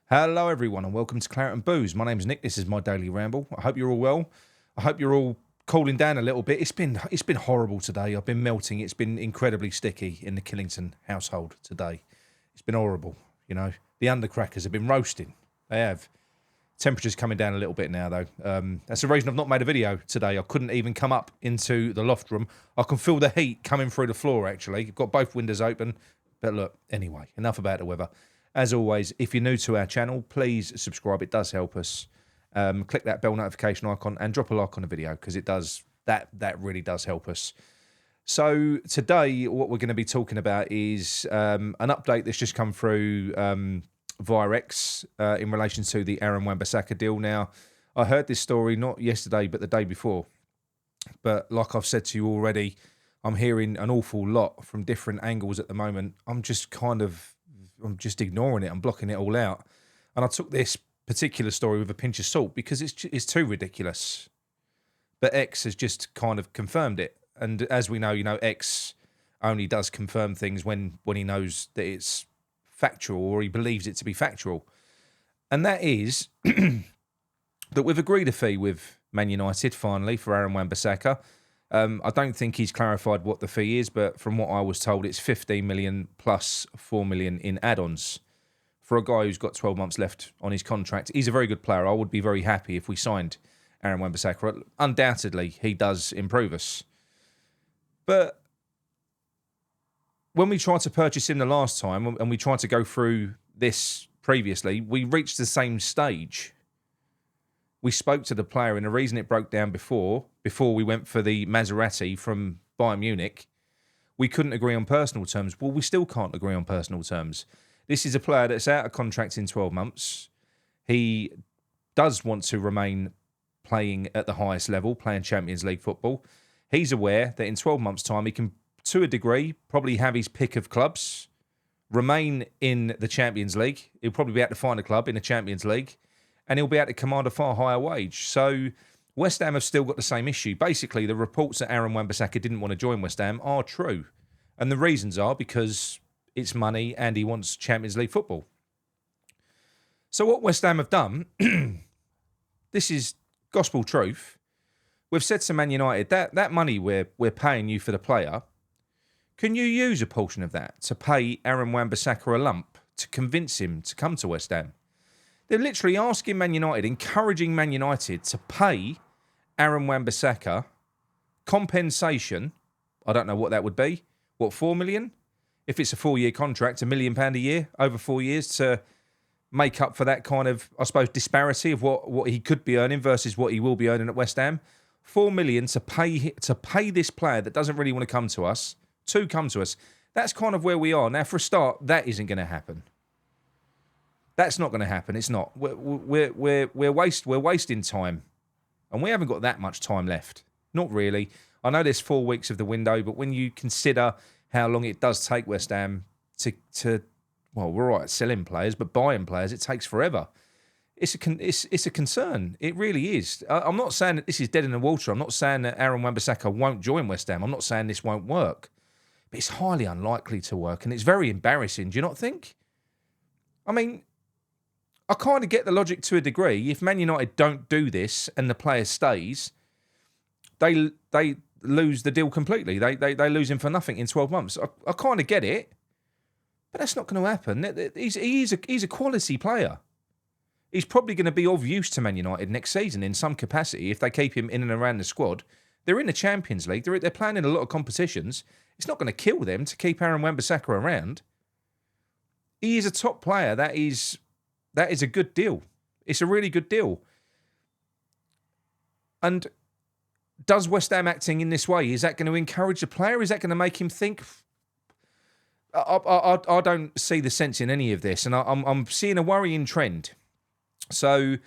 Hello, everyone, and welcome to Claret and Booze. My name's Nick. This is my daily ramble. I hope you're all well. I hope you're all cooling down a little bit. It's been horrible today. I've been melting. It's been incredibly sticky in the Killington household today. It's been horrible. You know, the undercrackers have been roasting. They have. Temperature's coming down a little bit now, though. That's the reason I've not made a video today. I couldn't even come up into the loft room. I can feel the heat coming through the floor, actually. I've got both windows open. But look, anyway, enough about the weather. As always, if you're new to our channel, please subscribe. It does help us. Click that bell notification icon and drop a like on the video because it does that really does help us. So today, what we're going to be talking about is an update that's just come through via X in relation to the Aaron Wan-Bissaka deal. Now, I heard this story not yesterday but the day before. But like I've said to you already, I'm hearing an awful lot from different angles at the moment. I'm just ignoring it. I'm blocking it all out. And I took this particular story with a pinch of salt because it's too ridiculous. But X has just kind of confirmed it. And as we know, X only does confirm things when he knows that it's factual or he believes it to be factual. And that is that we've agreed a fee with Man United finally for Aaron Wan-Bissaka. I don't think he's clarified what the fee is, but from what I was told, it's 15 million plus 4 million in add-ons for a guy who's got 12 months left on his contract. He's a very good player. I would be very happy if we signed Aaron Wan-Bissaka. Undoubtedly, he does improve us. But when we tried to purchase him the last time, and we tried to go through this previously, we reached the same stage. We spoke to the player, and the reason it broke down before we went for the Maserati from Bayern Munich, we couldn't agree on personal terms. Well, we still can't agree on personal terms. This is a player that's out of contract in 12 months. He does want to remain playing at the highest level, playing Champions League football. He's aware that in 12 months' time, he can, to a degree, probably have his pick of clubs, remain in the Champions League. He'll probably be able to find a club in the Champions League, and he'll be able to command a far higher wage. So West Ham have still got the same issue. Basically, the reports that Aaron Wan-Bissaka didn't want to join West Ham are true. And the reasons are because it's money and he wants Champions League football. So what West Ham have done, this is gospel truth. We've said to Man United, that money we're paying you for the player, can you use a portion of that to pay Aaron Wan-Bissaka a lump to convince him to come to West Ham? They're literally asking Man United, encouraging Man United to pay Aaron Wan-Bissaka compensation. I don't know what that would be. What, 4 million? If it's a 4-year contract, £1 million a year over 4 years to make up for that kind of, I suppose, disparity of what he could be earning versus what he will be earning at West Ham. 4 million to pay this player that doesn't really want to come to us to come to us. That's kind of where we are now. For a start, that isn't going to happen. That's not going to happen. It's not. We're wasting time, and we haven't got that much time left. Not really. I know there's 4 weeks of the window, but when you consider how long it does take West Ham to well, we're all right at selling players, but buying players, it takes forever. It's a concern. It really is. I'm not saying that this is dead in the water. I'm not saying that Aaron Wan-Bissaka won't join West Ham. I'm not saying this won't work, but it's highly unlikely to work, and it's very embarrassing. Do you not think? I mean, I kind of get the logic to a degree. If Man United don't do this and the player stays, they lose the deal completely. They lose him for nothing in 12 months. I kind of get it, but that's not going to happen. He's a quality player. He's probably going to be of use to Man United next season in some capacity if they keep him in and around the squad. They're in the Champions League. They're playing in a lot of competitions. It's not going to kill them to keep Aaron Wan-Bissaka around. He is a top player. That is a good deal. It's a really good deal. And does West Ham acting in this way, is that going to encourage the player? Is that going to make him think? I don't see the sense in any of this, and I'm seeing a worrying trend. So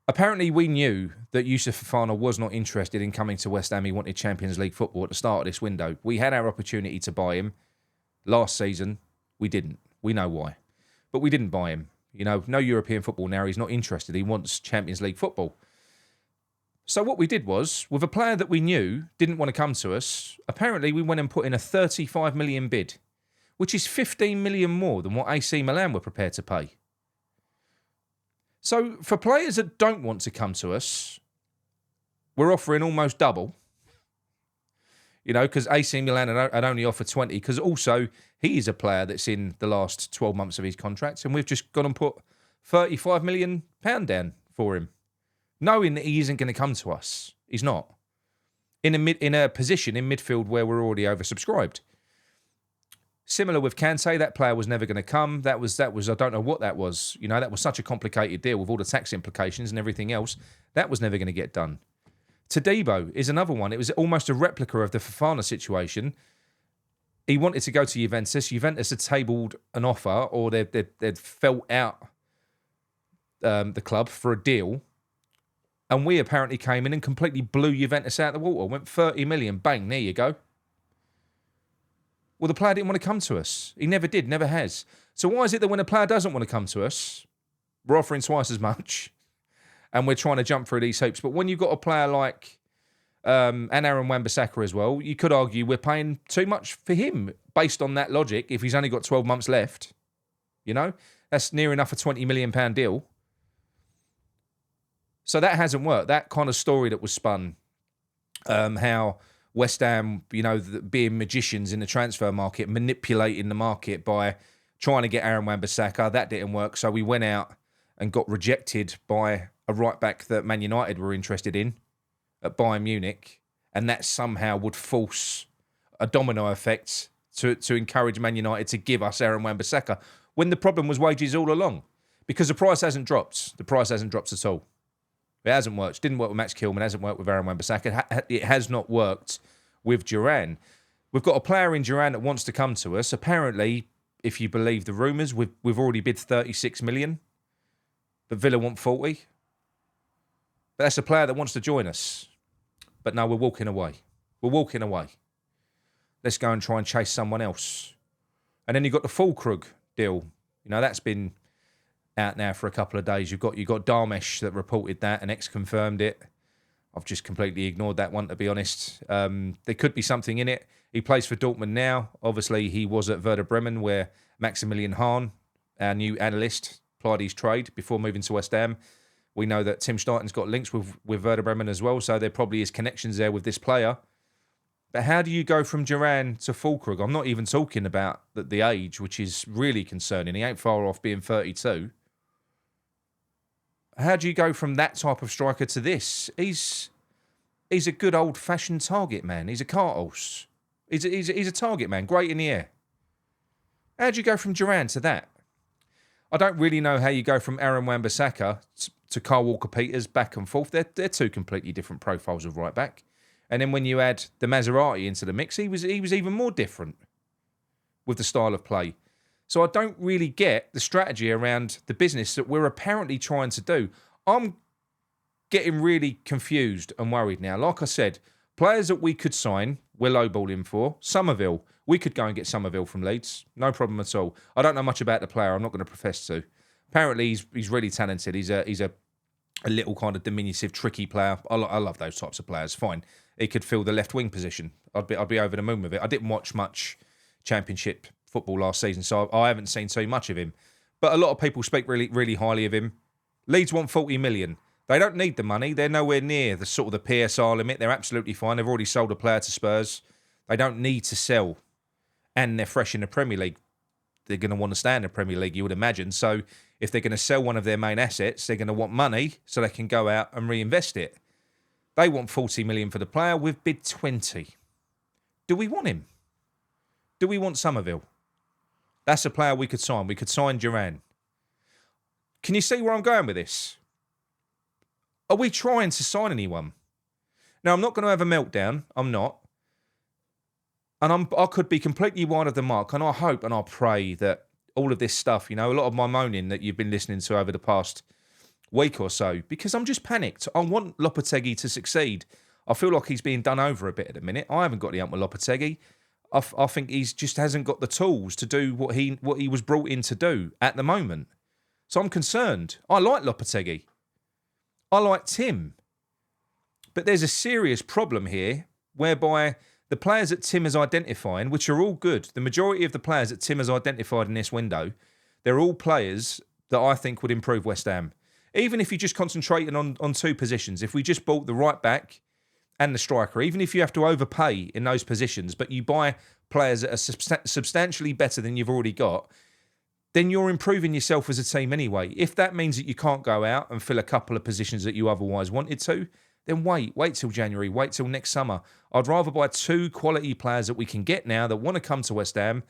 apparently we knew that Youssouf Fofana was not interested in coming to West Ham. He wanted Champions League football at the start of this window. We had our opportunity to buy him last season. We didn't. We know why. But we didn't buy him. No European football now. He's not interested. He wants Champions League football. So what we did was, with a player that we knew didn't want to come to us, apparently we went and put in a 35 million bid, which is 15 million more than what AC Milan were prepared to pay. So for players that don't want to come to us, we're offering almost double. You know, because AC Milan had only offered 20, because also he is a player that's in the last 12 months of his contract, and we've just gone and put £35 million down for him, knowing that he isn't going to come to us. He's not. In a position in midfield where we're already oversubscribed. Similar with Kante, that player was never going to come. That was I don't know what that was. You know, that was such a complicated deal with all the tax implications and everything else. That was never going to get done. Todibo is another one. It was almost a replica of the Fofana situation. He wanted to go to Juventus. Juventus had tabled an offer, or they'd felt out the club for a deal. And we apparently came in and completely blew Juventus out of the water. Went 30 million, bang, there you go. Well, the player didn't want to come to us. He never did, never has. So why is it that when a player doesn't want to come to us, we're offering twice as much and we're trying to jump through these hoops? But when you've got a player like, and Aaron Wan-Bissaka as well, you could argue we're paying too much for him based on that logic if he's only got 12 months left. You know, that's near enough a £20 million deal. So that hasn't worked. That kind of story that was spun, how West Ham, you know, being magicians in the transfer market, manipulating the market by trying to get Aaron Wan-Bissaka, that didn't work. So we went out and got rejected by a right-back that Man United were interested in at Bayern Munich, and that somehow would force a domino effect to encourage Man United to give us Aaron Wan-Bissaka, when the problem was wages all along, because the price hasn't dropped. The price hasn't dropped at all. It hasn't worked. It didn't work with Max Kilman. It hasn't worked with Aaron Wan-Bissaka. It has not worked with Duran. We've got a player in Duran that wants to come to us. Apparently, if you believe the rumours, we've already bid 36 million, but Villa want 40. But that's a player that wants to join us. But no, we're walking away. We're walking away. Let's go and try and chase someone else. And then you've got the Fullkrug deal. You know, that's been out now for a couple of days. You've got Darmesh that reported that and confirmed it. I've just completely ignored that one, to be honest. There could be something in it. He plays for Dortmund now. Obviously, he was at Werder Bremen, where Maximilian Hahn, our new analyst, plied his trade before moving to West Ham. We know that Tim Steiten's got links with Werder Bremen as well, so there probably is connections there with this player. But how do you go from Duran to Fullkrug? I'm not even talking about the age, which is really concerning. He ain't far off being 32. How do you go from that type of striker to this? He's a good old-fashioned target man. He's a cart horse. He's a target man, great in the air. How do you go from Duran to that? I don't really know how you go from Aaron Wan-Bissaka to Kyle Walker-Peters back and forth. They're two completely different profiles of right-back. And then when you add the Maserati into the mix, he was even more different with the style of play. So I don't really get the strategy around the business that we're apparently trying to do. I'm getting really confused and worried now. Like I said, players that we could sign, we're lowballing for. Summerville, we could go and get Summerville from Leeds. No problem at all. I don't know much about the player. I'm not going to profess to. Apparently, he's really talented. He's a little kind of diminutive, tricky player. I love those types of players. Fine. He could fill the left wing position. I'd be over the moon with it. I didn't watch much Championship football last season, so I haven't seen too much of him. But a lot of people speak really, really highly of him. Leeds want 40 million. They don't need the money. They're nowhere near the sort of the PSR limit. They're absolutely fine. They've already sold a player to Spurs. They don't need to sell. And they're fresh in the Premier League. They're going to want to stay in the Premier League, you would imagine. So if they're going to sell one of their main assets, they're going to want money so they can go out and reinvest it. They want 40 million for the player. We've bid 20. Do we want him? Do we want Summerville? That's a player we could sign. We could sign Duran. Can you see where I'm going with this? Are we trying to sign anyone? Now, I'm not going to have a meltdown. I'm not. And I could be completely wide of the mark. And I hope and I pray that all of this stuff, you know, a lot of my moaning that you've been listening to over the past week or so, because I'm just panicked. I want Lopetegui to succeed. I feel like he's being done over a bit at the minute. I haven't got the ump with Lopetegui. I think he's just hasn't got the tools to do what he was brought in to do at the moment. So I'm concerned. I like Lopetegui. I like Tim. But there's a serious problem here whereby the players that Tim is identifying, which are all good, the majority of the players that Tim has identified in this window, they're all players that I think would improve West Ham. Even if you're just concentrating on two positions, if we just bought the right back and the striker, even if you have to overpay in those positions, but you buy players that are substantially better than you've already got, then you're improving yourself as a team anyway. If that means that you can't go out and fill a couple of positions that you otherwise wanted to, then wait till January, wait till next summer. I'd rather buy two quality players that we can get now that want to come to West Ham,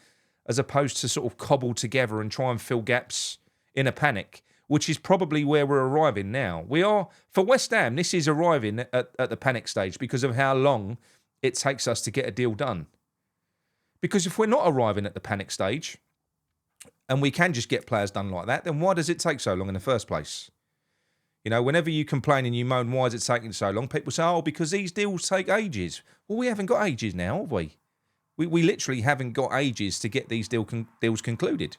as opposed to sort of cobble together and try and fill gaps in a panic, which is probably where we're arriving now. We are, for West Ham, this is arriving at the panic stage because of how long it takes us to get a deal done. Because if we're not arriving at the panic stage, and we can just get players done like that, then why does it take so long in the first place? You know, whenever you complain and you moan, why is it taking so long? People say, oh, because these deals take ages. Well, we haven't got ages now, have we? We literally haven't got ages to get these deals concluded.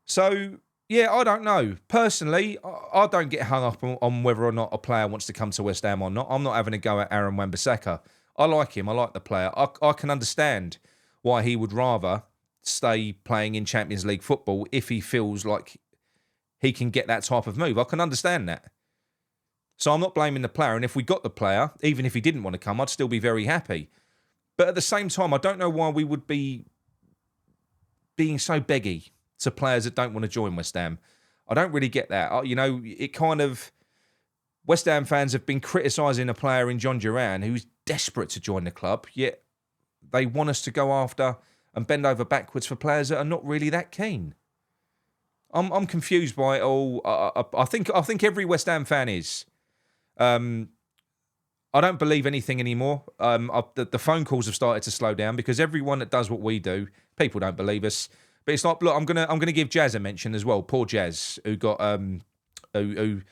So, yeah, I don't know. Personally, I don't get hung up on whether or not a player wants to come to West Ham or not. I'm not having a go at Aaron Wan-Bissaka. I like him. I like the player. I can understand why he would rather stay playing in Champions League football if he feels like he can get that type of move. I can understand that. So I'm not blaming the player. And if we got the player, even if he didn't want to come, I'd still be very happy. But at the same time, I don't know why we would be being so beggy to players that don't want to join West Ham. I don't really get that. You know, it kind of... West Ham fans have been criticising a player in John Duran who's desperate to join the club, yet they want us to go after and bend over backwards for players that are not really that keen. I'm confused by it all. I think every West Ham fan is. I don't believe anything anymore. The phone calls have started to slow down because everyone that does what we do, people don't believe us. But it's like, look, I'm gonna give Jazz a mention as well. Poor Jazz, who got who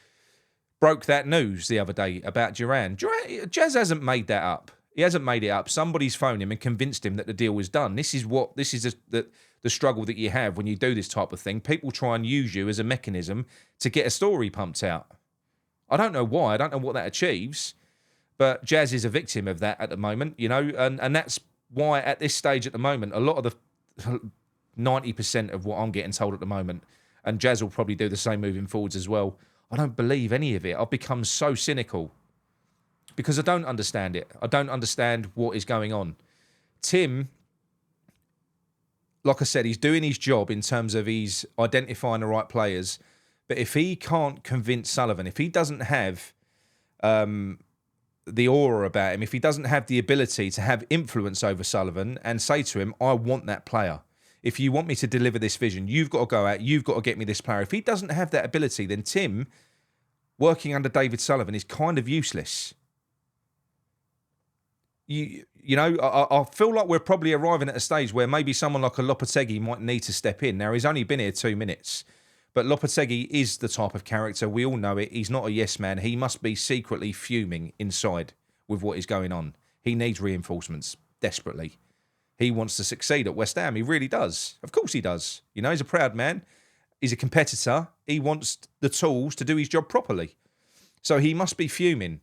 broke that news the other day about Duran. Jazz hasn't made that up. He hasn't made it up. Somebody's phoned him and convinced him that the deal was done. This is the struggle that you have when you do this type of thing. People try and use you as a mechanism to get a story pumped out. I don't know why. I don't know what that achieves. But Jazz is a victim of that at the moment, you know, and that's why at this stage at the moment, a lot of the 90% of what I'm getting told at the moment, and Jazz will probably do the same moving forwards as well, I don't believe any of it. I've become so cynical because I don't understand it. I don't understand what is going on. Tim, like I said, he's doing his job in terms of he's identifying the right players, but if he can't convince Sullivan, if he doesn't have... the aura about him, if he doesn't have the ability to have influence over Sullivan and say to him, I want that player. If you want me to deliver this vision, you've got to go out, you've got to get me this player. If he doesn't have that ability, then Tim, working under David Sullivan, is kind of useless. You know, I feel like we're probably arriving at a stage where maybe someone like a Lopetegui might need to step in. Now, he's only been here 2 minutes, but Lopetegui is the type of character, we all know it. He's not a yes man. He must be secretly fuming inside with what is going on. He needs reinforcements desperately. He wants to succeed at West Ham. He really does. Of course he does. You know, he's a proud man. He's a competitor. He wants the tools to do his job properly. So he must be fuming.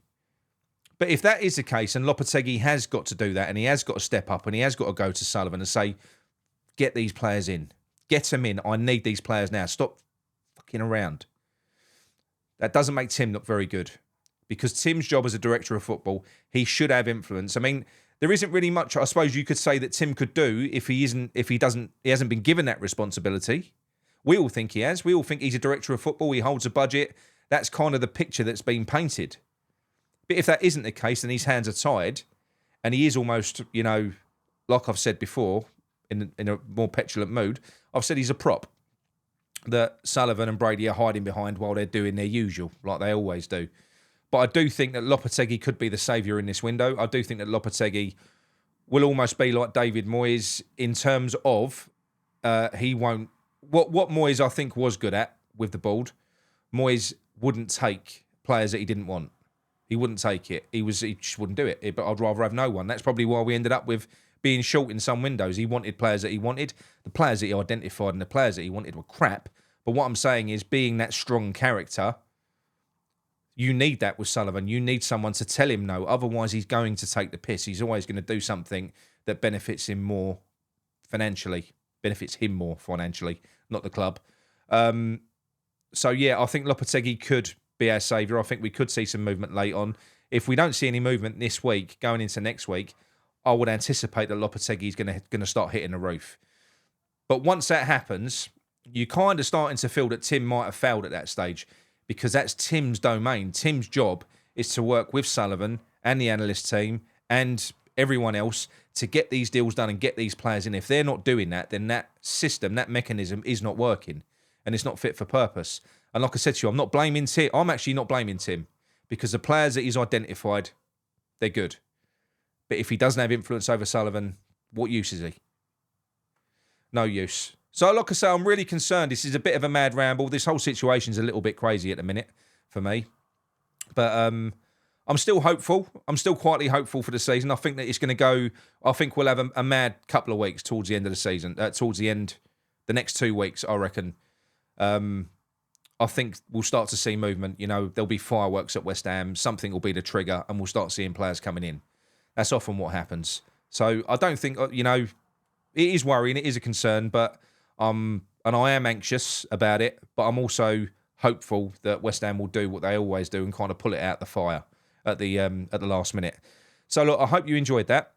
But if that is the case, and Lopetegui has got to do that, and he has got to step up, and he has got to go to Sullivan and say, get these players in. Get them in. I need these players now. Stop fucking around. That doesn't make Tim look very good. Because Tim's job as a director of football, he should have influence. I mean, there isn't really much, I suppose you could say, that Tim could do if he hasn't been given that responsibility. We all think he has. We all think he's a director of football. He holds a budget. That's kind of the picture that's been painted. But if that isn't the case, then his hands are tied, and he is almost, you know, like I've said before, in a more petulant mood, I've said he's a prop that Sullivan and Brady are hiding behind while they're doing their usual, like they always do. But I do think that Lopetegui could be the saviour in this window. I do think that Lopetegui will almost be like David Moyes in terms of he won't... What Moyes, I think, was good at with the board, Moyes wouldn't take players that he didn't want. He wouldn't take it. He just wouldn't do it. But I'd rather have no one. That's probably why we ended up with being short in some windows. He wanted players that he wanted. The players that he identified and the players that he wanted were crap. But what I'm saying is, being that strong character... You need that with Sullivan. You need someone to tell him no. Otherwise, he's going to take the piss. He's always going to do something that benefits him more financially. Benefits him more financially, not the club. So yeah, I think Lopetegui could be our saviour. I think we could see some movement late on. If we don't see any movement this week, going into next week, I would anticipate that Lopetegui is going to start hitting the roof. But once that happens, you're kind of starting to feel that Tim might have failed at that stage, because that's Tim's domain. Tim's job is to work with Sullivan and the analyst team and everyone else to get these deals done and get these players in. If they're not doing that, then that system, that mechanism is not working and it's not fit for purpose. And like I said to you, I'm not blaming Tim. I'm actually not blaming Tim, because the players that he's identified, they're good. But if he doesn't have influence over Sullivan, what use is he? No use. So like I say, I'm really concerned. This is a bit of a mad ramble. This whole situation's a little bit crazy at the minute for me. But I'm still hopeful. I'm still quietly hopeful for the season. I think that it's going to go... I think we'll have a mad couple of weeks towards the end of the season. Towards the end, the next 2 weeks, I reckon. I think we'll start to see movement. You know, there'll be fireworks at West Ham. Something will be the trigger and we'll start seeing players coming in. That's often what happens. So I don't think, you know, it is worrying. It is a concern, but... and I am anxious about it, but I'm also hopeful that West Ham will do what they always do and kind of pull it out the fire at the last minute. So look, I hope you enjoyed that.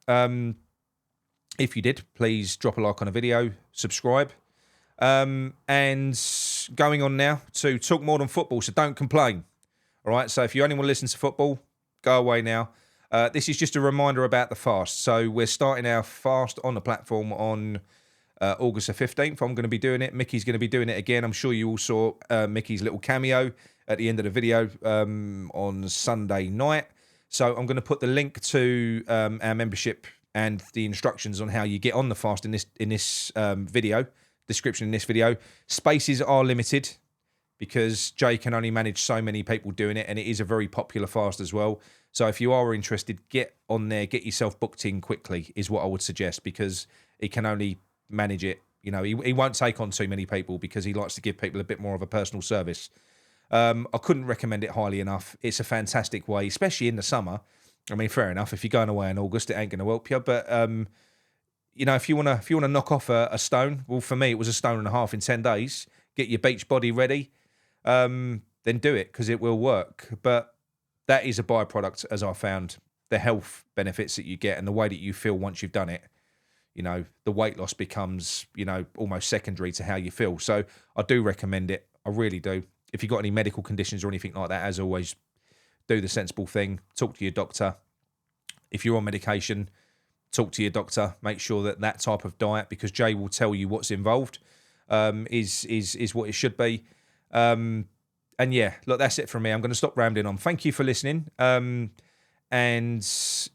If you did, please drop a like on the video, subscribe. And going on now to talk more than football, so don't complain. All right, so if you only want to listen to football, go away now. This is just a reminder about the fast. So we're starting our fast on the platform on... August the 15th, I'm going to be doing it. Mickey's going to be doing it again. I'm sure you all saw Mickey's little cameo at the end of the video on Sunday night. So I'm going to put the link to our membership and the instructions on how you get on the fast in this video, description in this video. Spaces are limited because Jay can only manage so many people doing it, and it is a very popular fast as well. So if you are interested, get on there, get yourself booked in quickly is what I would suggest, because he can only... manage it. You know, he won't take on too many people because he likes to give people a bit more of a personal service. I couldn't recommend it highly enough. It's a fantastic way, especially in the summer. I mean, fair enough. If you're going away in August, it ain't going to help you. But you know, if you wanna knock off a stone, well, for me, it was a stone and a half in 10 days. Get your beach body ready, then do it, because it will work. But that is a byproduct, as I found, the health benefits that you get and the way that you feel once you've done it. You know, the weight loss becomes, you know, almost secondary to how you feel. So I do recommend it. I really do. If you've got any medical conditions or anything like that, as always, do the sensible thing. Talk to your doctor. If you're on medication, talk to your doctor. Make sure that type of diet, because Jay will tell you what's involved, is what it should be. And yeah, look, that's it from me. I'm going to stop rambling on. Thank you for listening. And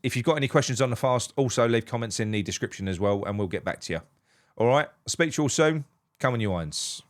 if you've got any questions on the fast, also leave comments in the description as well, and we'll get back to you. All right, I'll speak to you all soon. Come on, you irons.